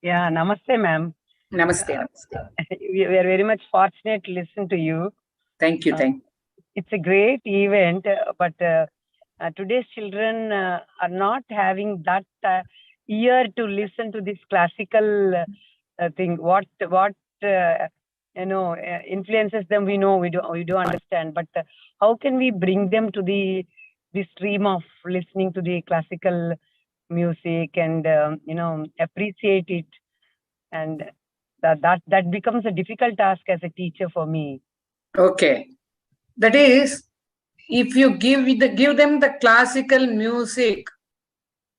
Yeah, namaste, ma'am. Namaste, namaste. We are very much fortunate to listen to you. Thank you, thank you. It's a great event, but today's children are not having that ear to listen to this classical thing. What influences them? We know we do understand, but how can we bring them to the stream of listening to the classical music and appreciate it, and that becomes a difficult task as a teacher for me. Okay, that is, if you give them the classical music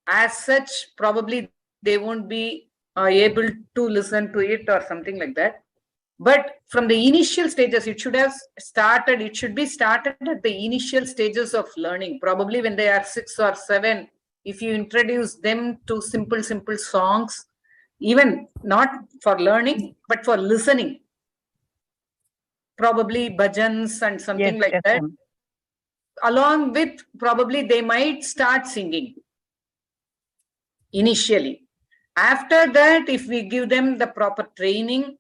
as such, probably they won't be able to listen to it or something like that. But from the initial stages, it should be started at the initial stages of learning. Probably when they are 6 or 7, if you introduce them to simple songs, even not for learning, but for listening, probably bhajans and something like that. Along with, probably they might start singing initially. After that, if we give them the proper training,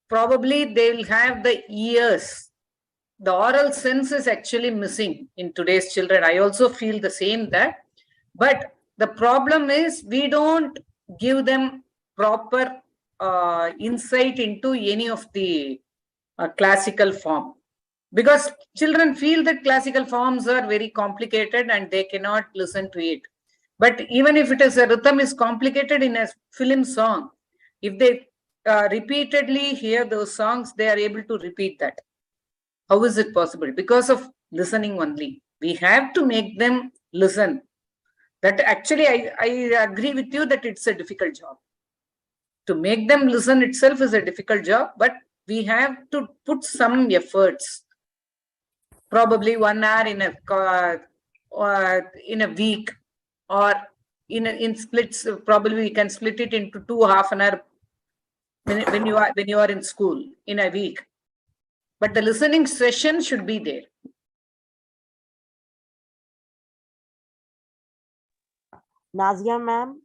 probably they'll have the ears. The oral sense is actually missing in today's children. I also feel the same that. But the problem is we don't give them proper insight into any of the classical form. Because children feel that classical forms are very complicated and they cannot listen to it. But even if it is a rhythm is complicated in a film song, if they repeatedly hear those songs, they are able to repeat that. How is it possible? Because of listening only. We have to make them listen. That actually, I agree with you that it's a difficult job. To make them listen itself is a difficult job, but we have to put some efforts. Probably 1 hour in a week, or in splits. Probably we can split it into 2 half an hour when you are in school in a week. But the listening session should be there. Nazia ma'am.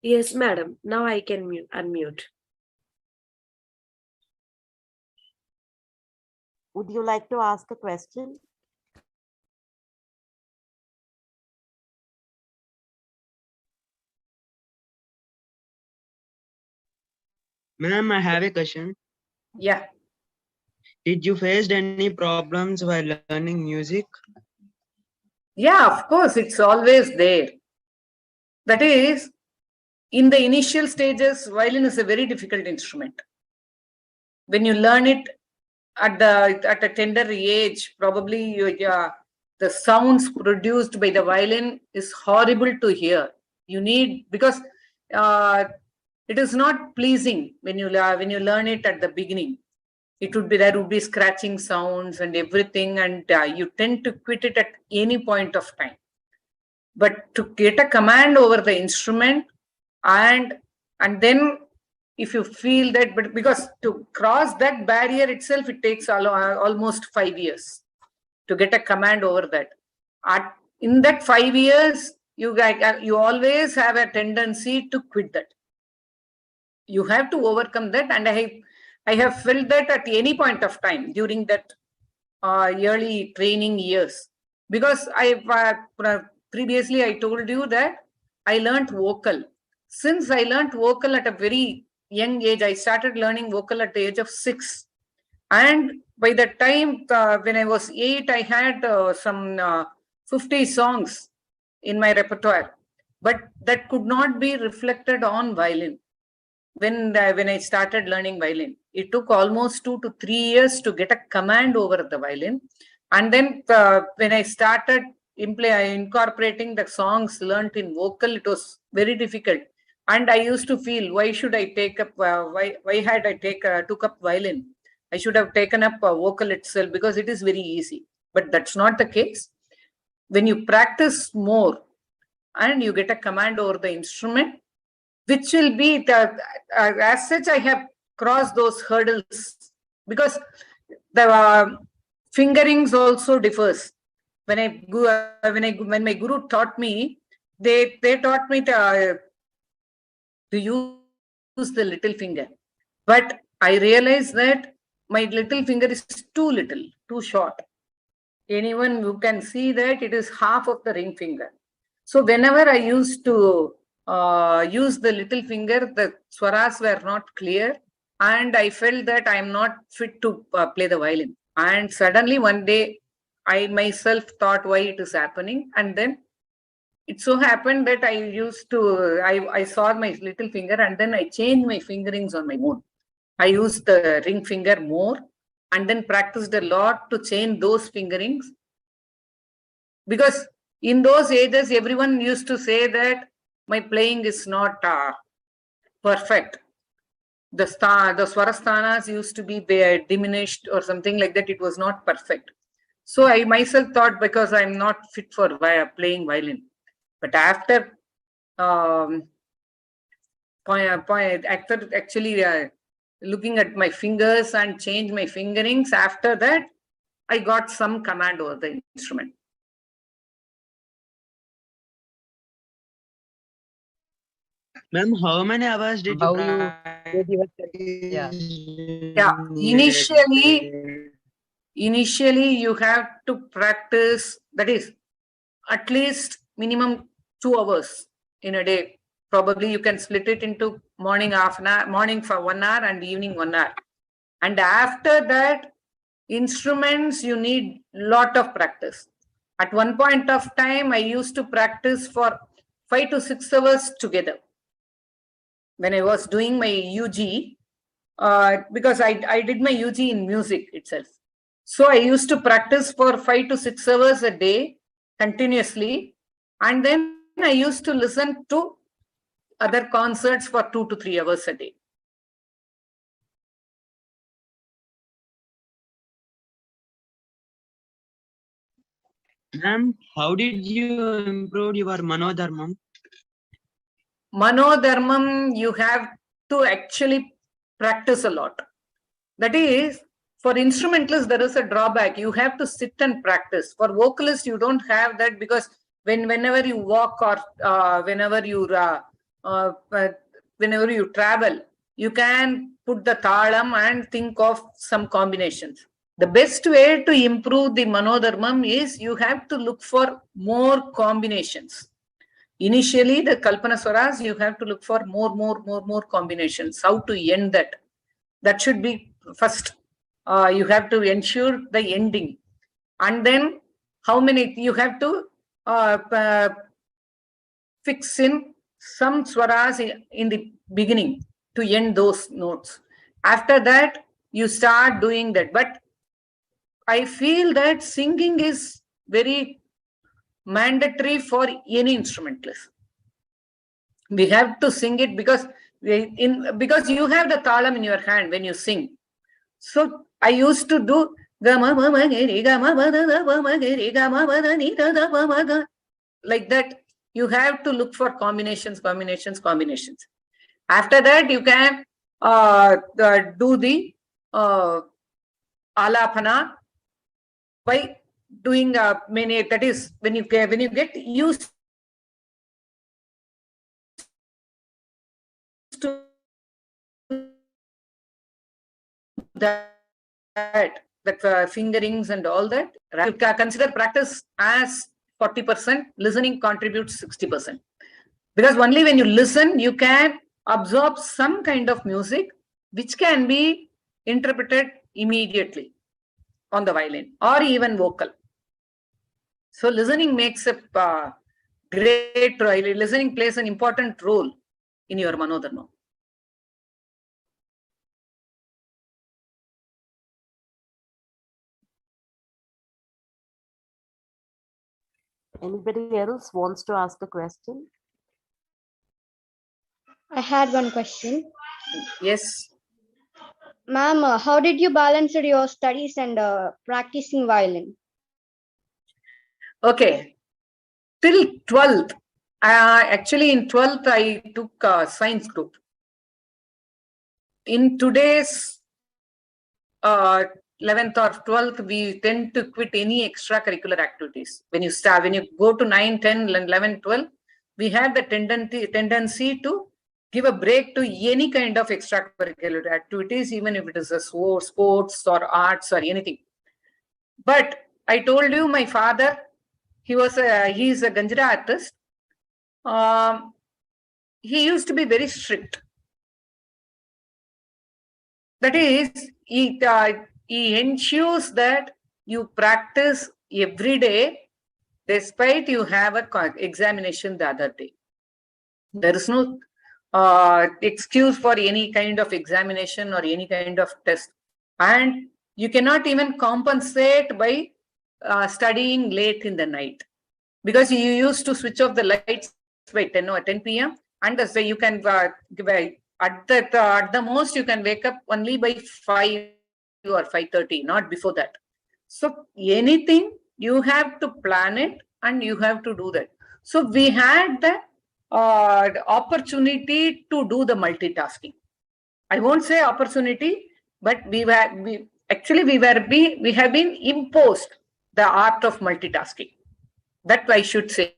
Yes, madam. Now I can unmute. Would you like to ask a question? Ma'am, I have a question. Yeah. Did you face any problems while learning music? Yeah, of course, it's always there. That is, in the initial stages, violin is a very difficult instrument. When you learn it at a tender age, probably the sounds produced by the violin is horrible to hear. You need, because it is not pleasing when you learn it at the beginning. There would be scratching sounds and everything, and you tend to quit it at any point of time. But to get a command over the instrument, and then if you feel that, but because to cross that barrier itself, it takes almost 5 years to get a command over that. In that 5 years, you always have a tendency to quit that. You have to overcome that, and I have felt that at any point of time during that early training years, because previously I told you that I learned vocal. Since I learned vocal at a very young age, I started learning vocal at the age of 6, and by the time when I was 8, I had some 50 songs in my repertoire, but that could not be reflected on violin. When I started learning violin, it took almost 2 to 3 years to get a command over the violin. And then when I started incorporating the songs learnt in vocal, it was very difficult. And I used to feel, why should I take up, why had I took up violin? I should have taken up vocal itself, because it is very easy. But that's not the case. When you practice more and you get a command over the instrument, which will be, as such, I have crossed those hurdles, because the fingerings also differs. When my guru taught me, they taught me to use the little finger. But I realized that my little finger is too little, too short. Anyone who can see that it is half of the ring finger. So whenever I used to use the little finger, the swaras were not clear, and I felt that I am not fit to play the violin. And suddenly one day, I myself thought why it is happening, and then it so happened that I saw my little finger, and then I changed my fingerings on my own. I used the ring finger more, and then practiced a lot to change those fingerings. Because in those ages, everyone used to say that my playing is not perfect. The swarasthanas used to be there diminished or something like that. It was not perfect. So I myself thought because I'm not fit for playing violin. But after actually looking at my fingers and change my fingerings, after that I got some command over the instrument. Ma'am, how many hours did you How you practice? get yourself? Yeah. Yeah, initially you have to practice, that is at least minimum 2 hours in a day. Probably you can split it into morning half an hour, morning for 1 hour and evening 1 hour. And after that, instruments you need lot of practice. At one point of time, I used to practice for 5 to 6 hours together when I was doing my UG, because I did my UG in music itself. So I used to practice for 5 to 6 hours a day continuously, and then I used to listen to other concerts for 2 to 3 hours a day. Ma'am, how did you improve your manodharmam? Manodharmam, you have to actually practice a lot. That is, for instrumentalists, there is a drawback. You have to sit and practice. For vocalists, you don't have that, because whenever you walk or whenever you travel, you can put the talam and think of some combinations. The best way to improve the manodharmam is you have to look for more combinations. Initially, the Kalpana Swaras, you have to look for more combinations. How to end that? That should be first. You have to ensure the ending. And then how many, you have to fix in some swaras in the beginning to end those notes. After that, you start doing that. But I feel that singing is very mandatory for any instrumentalist. We have to sing it because you have the talam in your hand when you sing. So I used to do like that. You have to look for combinations. After that, you can do the alapana by doing many. That is, when you get used to that fingerings and all that, you can consider practice as 40%, listening contributes 60%. Because only when you listen, you can absorb some kind of music which can be interpreted immediately on the violin or even vocal. So listening makes a great role. Listening plays an important role in your manodharma. Anybody else wants to ask a question? I had one question. Yes. Ma'am, how did you balance your studies and practicing violin? Okay. Till 12th, actually in 12th, I took science group. In today's 11th or 12th, we tend to quit any extracurricular activities. When you go to 9, 10, 11, 12, we have the tendency to give a break to any kind of extracurricular activities, even if it is a sports or arts or anything. But I told you, my father, he is a Ganjra artist. He used to be very strict. That is, he ensures that you practice every day, despite you have a examination the other day. There is no excuse for any kind of examination or any kind of test. And you cannot even compensate by studying late in the night, because you used to switch off the lights by 10 or 10 p.m. and so you can at the most you can wake up only by 5 or 5:30, not before that. So anything you have to plan it and you have to do that. So we had the opportunity to do the multitasking. I won't say opportunity, but we have been imposed the art of multitasking. That I should say.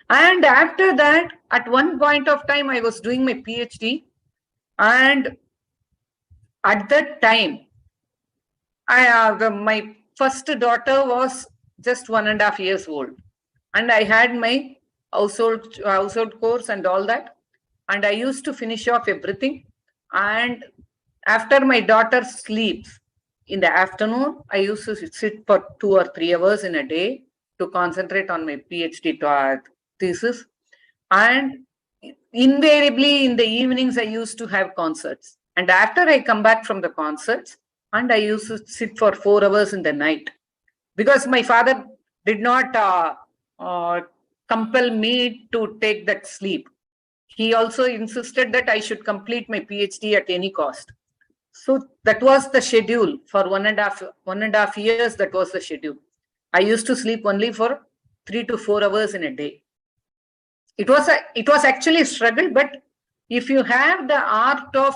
And after that, at one point of time, I was doing my PhD, and at that time, my first daughter was just 1.5 years old, and I had my household course and all that, and I used to finish off everything. And after my daughter sleeps in the afternoon, I used to sit for 2 or 3 hours in a day to concentrate on my PhD thesis. And invariably in the evenings, I used to have concerts. And after I come back from the concerts, and I used to sit for 4 hours in the night, because my father did not compel me to take that sleep. He also insisted that I should complete my PhD at any cost. So that was the schedule for 1.5 years. That was the schedule. I used to sleep only for 3 to 4 hours in a day. It was actually a struggle, but if you have the art of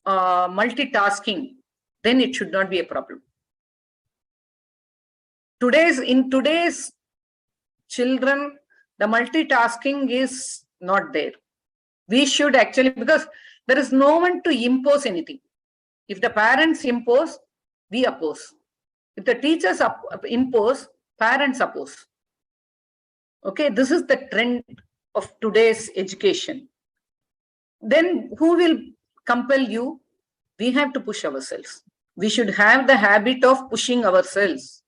multitasking, then it should not be a problem. In today's children, the multitasking is not there. We should actually, because there is no one to impose anything. If the parents impose, we oppose. If the teachers impose, parents oppose. Okay, this is the trend of today's education. Then who will compel you? We have to push ourselves. We should have the habit of pushing ourselves.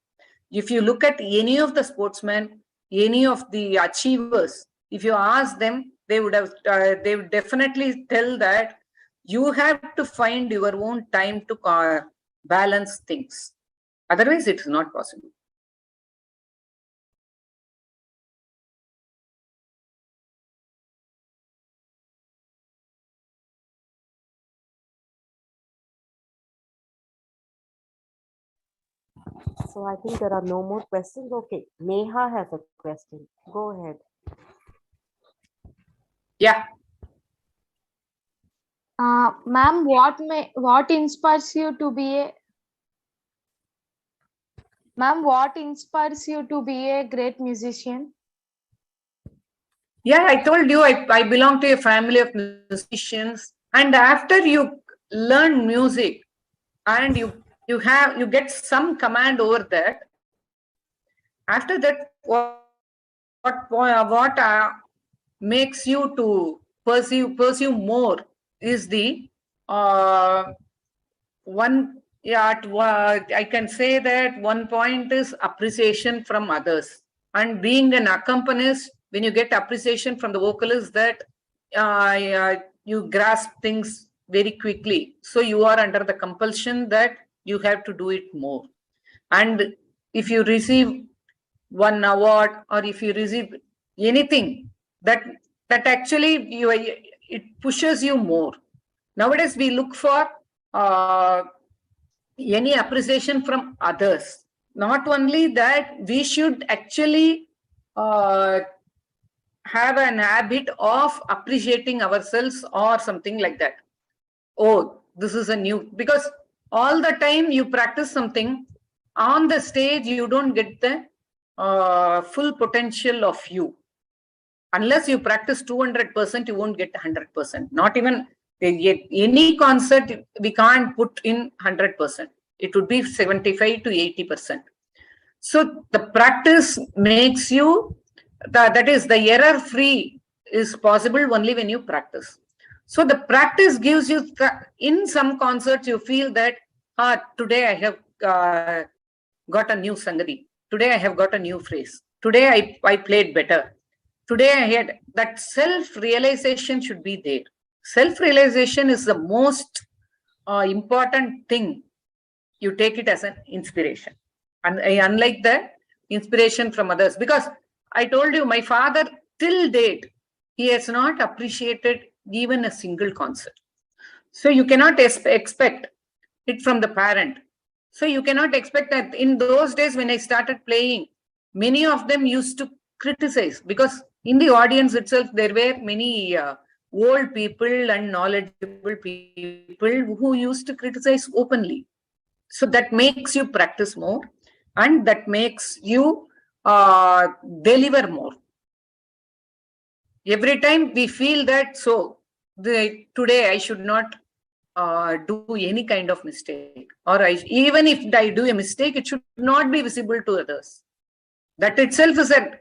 If you look at any of the sportsmen, any of the achievers, if you ask them, they would definitely tell that you have to find your own time to balance things. Otherwise, it is not possible. So I think there are no more questions. Okay, Neha has a question. Go ahead. Yeah. Ma'am, what inspires you to be a great musician? Yeah, I told you I belong to a family of musicians, and after you learn music and you get some command over that, after that what makes you to pursue more is the one. Yeah, I can say that one point is appreciation from others, and being an accompanist, when you get appreciation from the vocalist, that you grasp things very quickly. So you are under the compulsion that you have to do it more. And if you receive one award, or if you receive anything, that actually it pushes you more. Nowadays, we look for any appreciation from others. Not only that, we should actually have an habit of appreciating ourselves or something like that. Oh, this is a new, because all the time you practice something on the stage, you don't get the full potential of you. Unless you practice 200%, you won't get 100%. Not even any concert, we can't put in 100%. It would be 75 to 80%. So the practice makes you, that is, the error free is possible only when you practice. So the practice gives you, in some concerts, you feel that, today I have got a new sangadi. Today I have got a new phrase. Today I played better. Today I had, that self-realization should be there. Self-realization is the most important thing. You take it as an inspiration. And unlike the inspiration from others. Because I told you, my father, till date, he has not appreciated even a single concert. So you cannot expect it from the parent. So you cannot expect that. In those days when I started playing, many of them used to criticize, because in the audience itself, there were many old people and knowledgeable people who used to criticize openly. So that makes you practice more, and that makes you deliver more. Every time we feel that, so today I should not do any kind of mistake, or even if I do a mistake, it should not be visible to others. That itself is an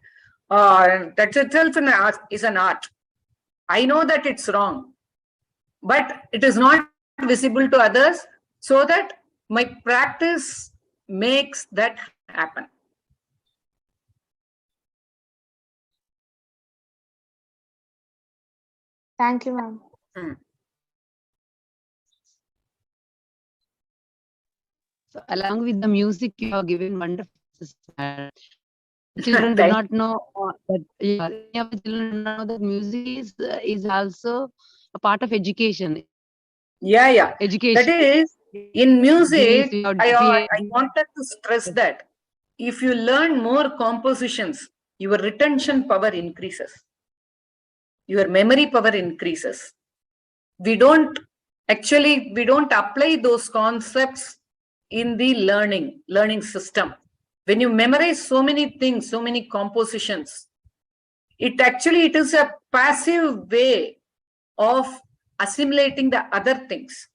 art. I know that it's wrong, but it is not visible to others, so that my practice makes that happen. Thank you, ma'am. So along with the music, you have given wonderful madam. Children do not know that many of the children do not know that music is also a part of education. Yeah. Education. That is, in music, I I wanted to stress that if you learn more compositions, your retention power increases. Your memory power increases. We don't apply those concepts in the learning system. When you memorize so many things, so many compositions, it is a passive way of assimilating the other things.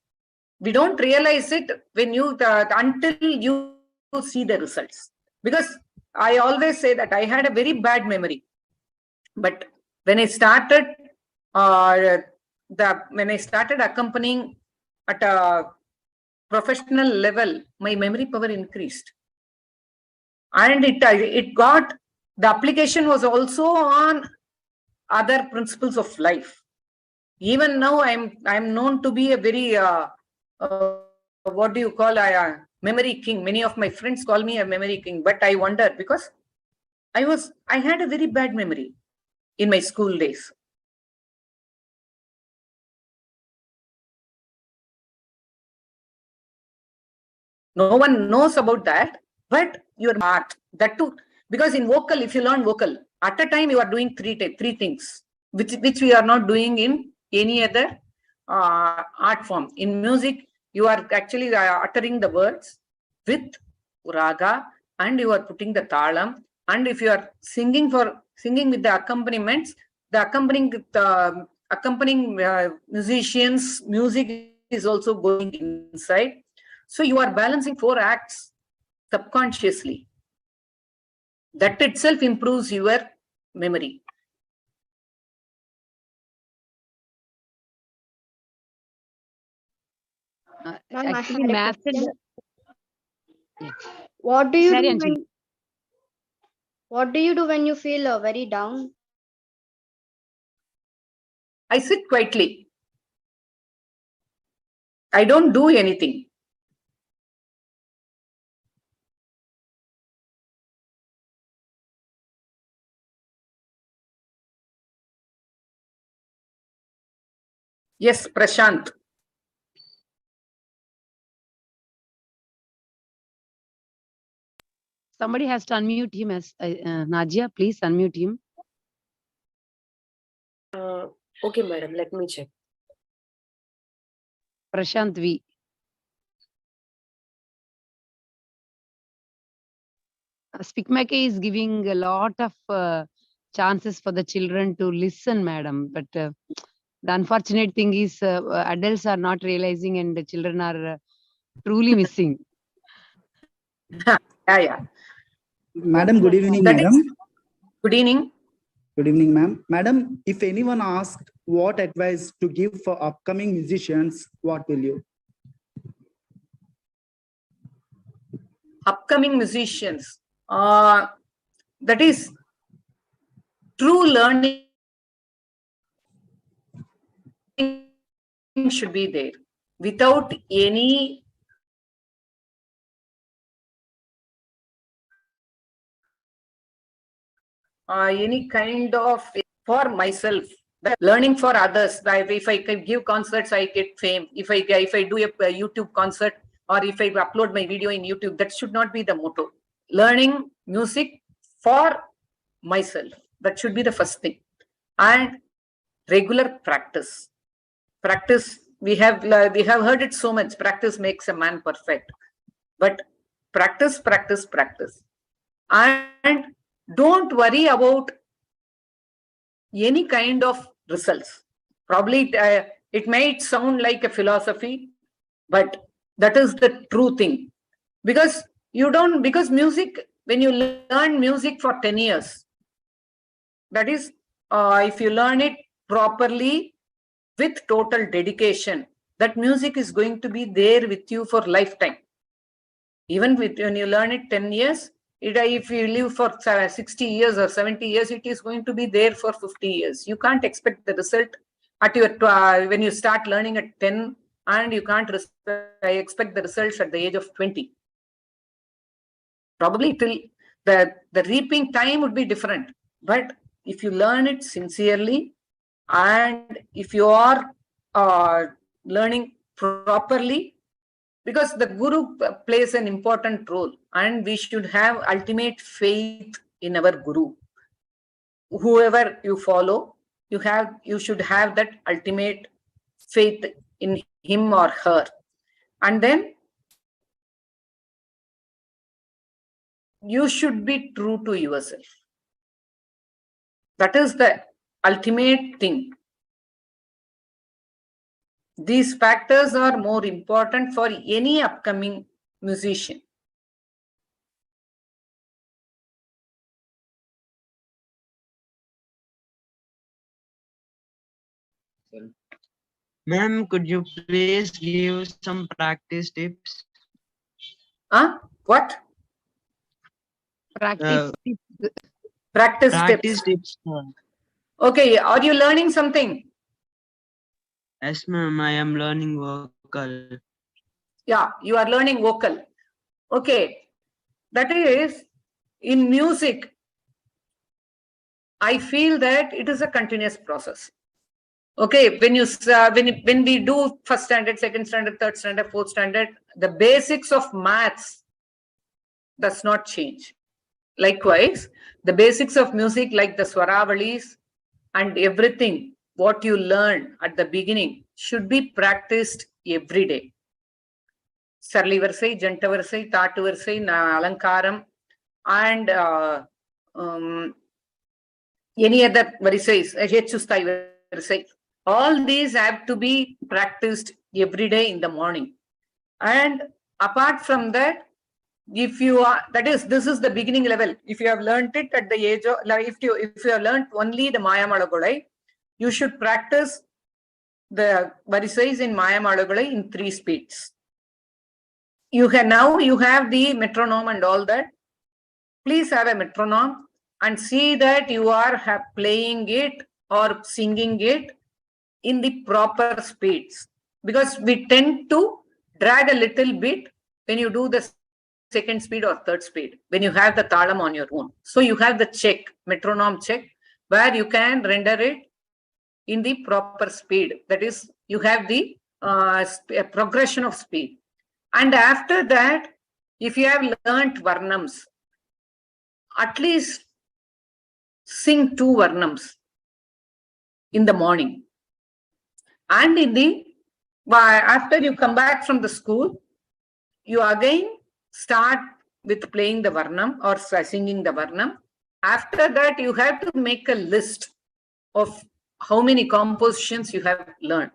We don't realize it when until you see the results. Because I always say that I had a very bad memory, but when I started accompanying at a professional level, my memory power increased, and it got, the application was also on other principles of life. Even now, I'm known to be a very what do you call memory king. Many of my friends call me a memory king, but I wonder, because I had a very bad memory in my school days. No one knows about that, but your art, that too, because in vocal, if you learn vocal, at a time you are doing three things, which we are not doing in any other art form. In music, you are actually uttering the words with raga, and you are putting the talam, and if you are singing with the accompaniments, the accompanying musicians, music is also going inside. So you are balancing 4 acts subconsciously. That itself improves your memory. Actually, math and What do you Sorry, do Anjali. what do you do when you feel very down? I sit quietly. I don't do anything. Yes, Prashant. Somebody has to unmute him as Najia. Please unmute him. Okay, madam. Let me check. Prashant V. Speakmaker is giving a lot of chances for the children to listen, madam. But the unfortunate thing is adults are not realizing and the children are truly missing. Yeah. Madam, good evening, That is, madam. good evening. Good evening, ma'am. Madam, if anyone asked what advice to give for upcoming musicians, what will you? Upcoming musicians. That is, true learning should be there. Without any kind of, for myself, learning for others. If I can give concerts, I get fame. If I do a YouTube concert, or if I upload my video in YouTube, that should not be the motto. Learning music for myself, that should be the first thing. And regular practice. We have heard it so much. Practice makes a man perfect. But practice. And don't worry about any kind of results. Probably it might sound like a philosophy, but that is the true thing. Because music, when you learn music for 10 years, that is, if you learn it properly with total dedication, that music is going to be there with you for lifetime. Even when you learn it 10 years, if you live for 60 years or 70 years, it is going to be there for 50 years. You can't expect the result at your when you start learning at 10, and you can't expect the results at the age of 20. Probably the reaping time would be different. But if you learn it sincerely, and if you are learning properly, because the guru plays an important role, and we should have ultimate faith in our guru. Whoever you follow, you should have that ultimate faith in him or her. And then you should be true to yourself. That is the ultimate thing. These factors are more important for any upcoming musician. Ma'am, could you please give some practice tips? What? Practice Practice tips. Okay, are you learning something? Yes, ma'am, I am learning vocal. Yeah, you are learning vocal. Okay, that is, in music, I feel that it is a continuous process. Okay, when we do first standard, second standard, third standard, fourth standard, the basics of maths does not change. Likewise, the basics of music, like the swaravalis and everything, what you learn at the beginning, should be practiced every day. Sarli Varsai, Janta Varsai, Tatu Varsai, Alankaram, and any other Varisais, Hechustai Varisai. All these have to be practiced every day in the morning. And apart from that, if you are, this is the beginning level. If you have learned it at the age of, like if you have learned only the Maya Malagolai, you should practice the Varisais in Maya Malagolai in 3 speeds. You have the metronome and all that. Please have a metronome and see that you are playing it or singing it in the proper speeds, because we tend to drag a little bit when you do the second speed or third speed, when you have the talam on your own. So you have the check, metronome check, where you can render it in the proper speed. That is, you have the progression of speed. And after that, if you have learnt varnams, at least sing 2 varnams in the morning. And after you come back from the school, you again start with playing the varnam or singing the varnam. After that, you have to make a list of how many compositions you have learned.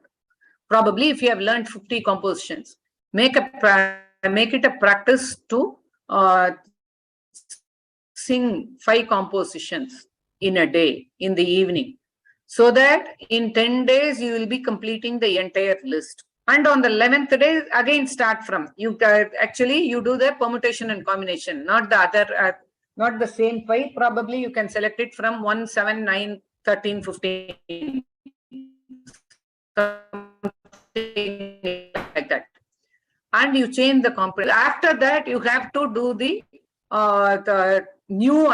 Probably if you have learned 50 compositions, make it a practice to sing 5 compositions in a day, in the evening, so that in 10 days you will be completing the entire list. And on the 11th day, again start from, you actually you do the permutation and combination, not the other, not the same 5. Probably you can select it from 1, 7, 9, 13, 15. Like that. And you change the component. After that, you have to do the new,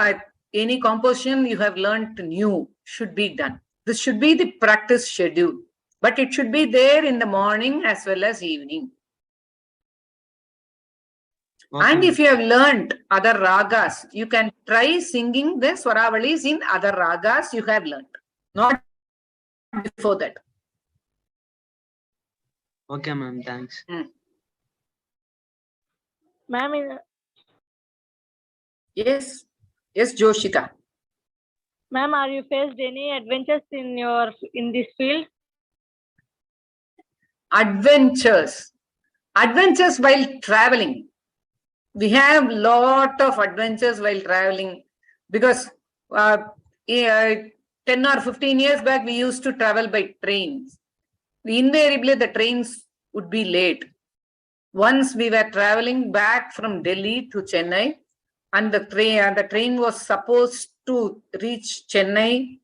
any composition you have learned new should be done. This should be the practice schedule, but it should be there in the morning as well as evening. Okay. And if you have learned other ragas, you can try singing the Swaravalis in other ragas you have learned, not before that. Okay, ma'am. Thanks. Ma'am, Yes. Yes, Joshika. ma'am, are you faced any adventures in this field? Adventures while traveling. We have lot of adventures while traveling, because 10 or 15 years back we used to travel by trains. Invariably the trains would be late. Once we were traveling back from Delhi to Chennai, and the train was supposed to reach Chennai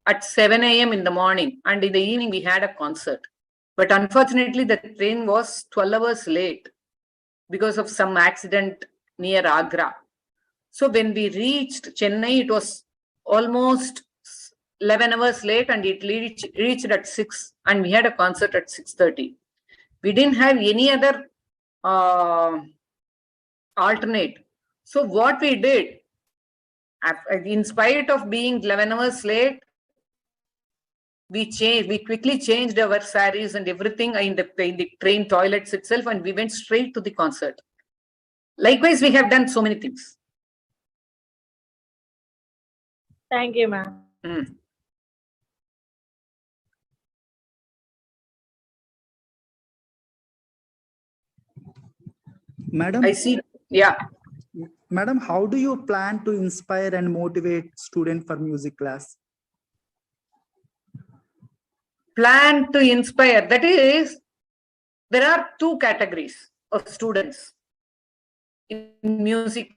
at 7 a.m. in the morning, and in the evening we had a concert. But unfortunately, the train was 12 hours late because of some accident near Agra. So when we reached Chennai, it was almost 11 hours late, and it reached at 6, and we had a concert at 6:30. We didn't have any other alternate. So what we did, in spite of being 11 hours late, we quickly changed our saris and everything in the train toilets itself, and we went straight to the concert. Likewise, we have done so many things. Thank you, ma'am. Madam, I see. Yeah. Madam, how do you plan to inspire and motivate students for music class? Plan to inspire. That is, there are 2 categories of students in music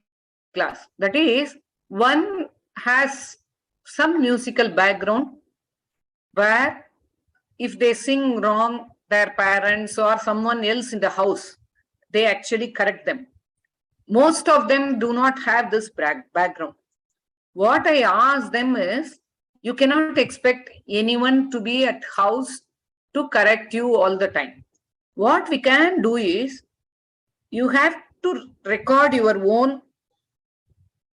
class. That is, one has some musical background where if they sing wrong, their parents or someone else in the house, they actually correct them. Most of them do not have this background. What I ask them is, you cannot expect anyone to be at house to correct you all the time. What we can do is, you have to record your own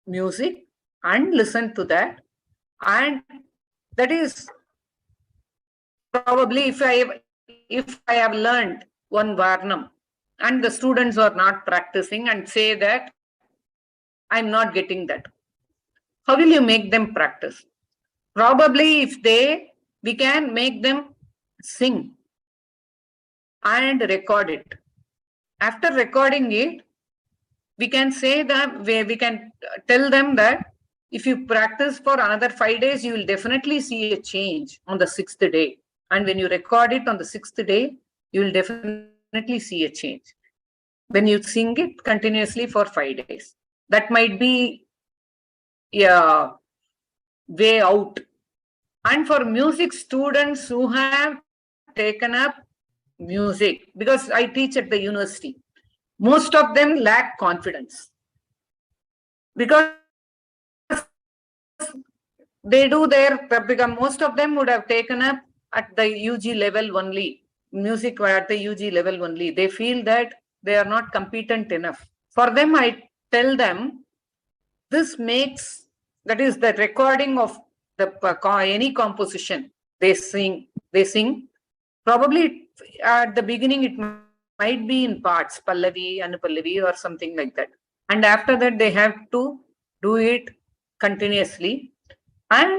music and listen to that. And that is probably, if I have learned one varnam and the students are not practicing and say that I'm not getting that, how will you make them practice? Probably we can make them sing and record it. After recording it, we can say that we can tell them that if you practice for another 5 days, you will definitely see a change on the 6th day. And when you record it on the 6th day, you will definitely see a change. When you sing it continuously for 5 days, that might be a way out. And for music students who have taken up music, because I teach at the university, most of them lack confidence, because they do because most of them would have taken up at the UG level only, music at the UG level only. They feel that they are not competent enough. For them, I tell them, this makes, that is the recording of any composition they sing. Probably at the beginning it might be in parts, Pallavi, Anupallavi or something like that. And after that they have to do it continuously, and